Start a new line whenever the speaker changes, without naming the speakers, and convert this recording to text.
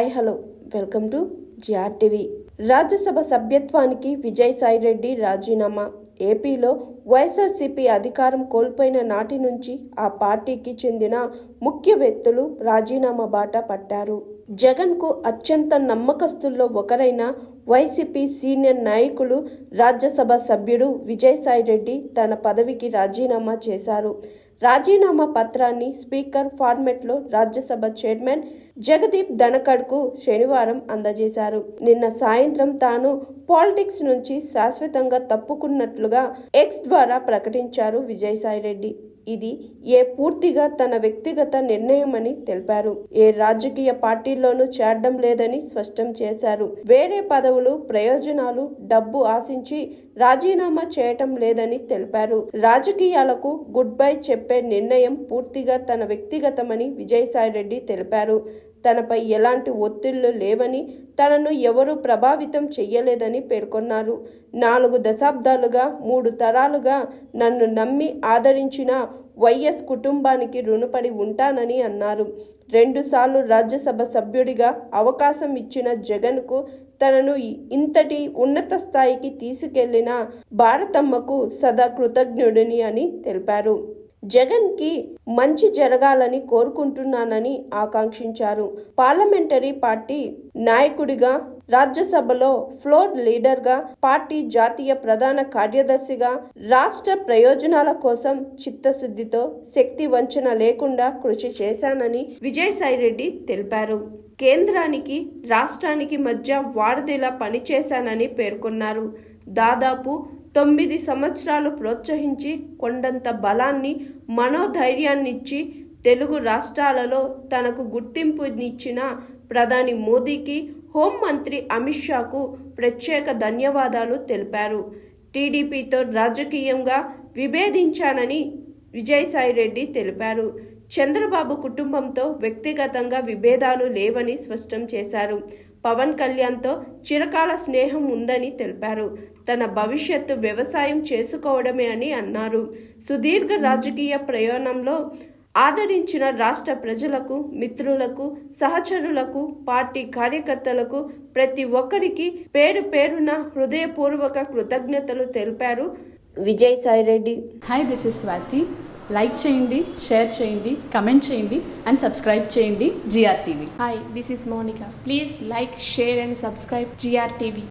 Hi hello welcome to GRTV. Rajya Sabha సభ్యత్వానికి విజయసాయిరెడ్డి రాజీనామా. ఏపీలో వైఎస్ఆర్సీపీ అధికారం కోల్పోయిన నాటి నుంచి ఆ పార్టీకి చెందిన ముఖ్య వ్యక్తులు రాజీనామా బాట పట్టారు. జగన్కు అత్యంత నమ్మకస్తుల్లో ఒకరైన వైసీపీ సీనియర్ నాయకులు రాజ్యసభ సభ్యుడు విజయసాయిరెడ్డి తన పదవికి రాజీనామా చేశారు. రాజీనామా పత్రాన్ని స్పీకర్ ఫార్మెట్లో రాజ్యసభ చైర్మన్ జగదీప్ ధనఖడ్కు శనివారం అందజేశారు. నిన్న సాయంత్రం తాను పాలిటిక్స్ నుంచి శాశ్వతంగా తప్పుకున్నట్లుగా ఎక్స్ ద్వారా ప్రకటించారు విజయసాయిరెడ్డి. ఇది పూర్తిగా తన వ్యక్తిగత నిర్ణయమని తెలిపారు. ఏ రాజకీయ పార్టీల్లోనూ చేరడం లేదని స్పష్టం చేశారు. వేరే పదవులు, ప్రయోజనాలు, డబ్బు ఆశించి రాజీనామా చేయటం లేదని తెలిపారు. రాజకీయాలకు గుడ్ బై చెప్పే నిర్ణయం పూర్తిగా తన వ్యక్తిగతమని విజయసాయిరెడ్డి తెలిపారు. తనపై ఎలాంటి ఒత్తిళ్లు లేవని, తనను ఎవరూ ప్రభావితం చెయ్యలేదని పేర్కొన్నారు. 4 దశాబ్దాలుగా 3 తరాలుగా నన్ను నమ్మి ఆదరించిన వైఎస్ కుటుంబానికి రుణపడి ఉంటానని అన్నారు. 2 సార్లు రాజ్యసభ సభ్యుడిగా అవకాశం ఇచ్చిన జగన్కు, తనను ఇంతటి ఉన్నత స్థాయికి తీసుకెళ్లిన భారతమ్మకు సదా కృతజ్ఞుడిని అని తెలిపారు. జగన్కి మంచి జరగాలని కోరుకుంటున్నానని ఆకాంక్షించారు. పార్లమెంటరీ పార్టీ నాయకుడిగా, రాజ్యసభలో ఫ్లోర్ లీడర్గా, పార్టీ జాతీయ ప్రధాన కార్యదర్శిగా రాష్ట్ర ప్రయోజనాల కోసం చిత్తశుద్ధితో, శక్తి వంచన లేకుండా కృషి చేశానని విజయసాయిరెడ్డి తెలిపారు. కేంద్రానికి, రాష్ట్రానికి మధ్య వారధిలా పనిచేశానని పేర్కొన్నారు. దాదాపు 9 సంవత్సరాలు ప్రోత్సహించి, కొండంత బలాన్ని, మనోధైర్యాన్నిచ్చి తెలుగు రాష్ట్రాలలో తనకు గుర్తింపునిచ్చిన ప్రధాని మోదీకి, హోంమంత్రి అమిత్ షాకు ప్రత్యేక ధన్యవాదాలు తెలిపారు. టీడీపీతో రాజకీయంగా విభేదించానని విజయసాయిరెడ్డి తెలిపారు. చంద్రబాబు కుటుంబంతో వ్యక్తిగతంగా విభేదాలు లేవని స్పష్టం చేశారు. పవన్ కళ్యాణ్తో చిరకాల స్నేహం ఉందని తెలిపారు. తన భవిష్యత్తు వ్యవసాయం చేసుకోవడమే అని అన్నారు. సుదీర్ఘ రాజకీయ ప్రయాణంలో ఆదరించిన రాష్ట్ర ప్రజలకు, మిత్రులకు, సహచరులకు, పార్టీ కార్యకర్తలకు ప్రతి ఒక్కరికి పేరు పేరున హృదయపూర్వక కృతజ్ఞతలు తెలిపారు Vijayasai Reddy.
Hi, this is Swathi. Like చేయండి, షేర్ చేయండి, కమెంట్ చేయండి అండ్ సబ్స్క్రైబ్ చేయండి GRTV.
Hi, this is Monica. Please like, share and subscribe GRTV.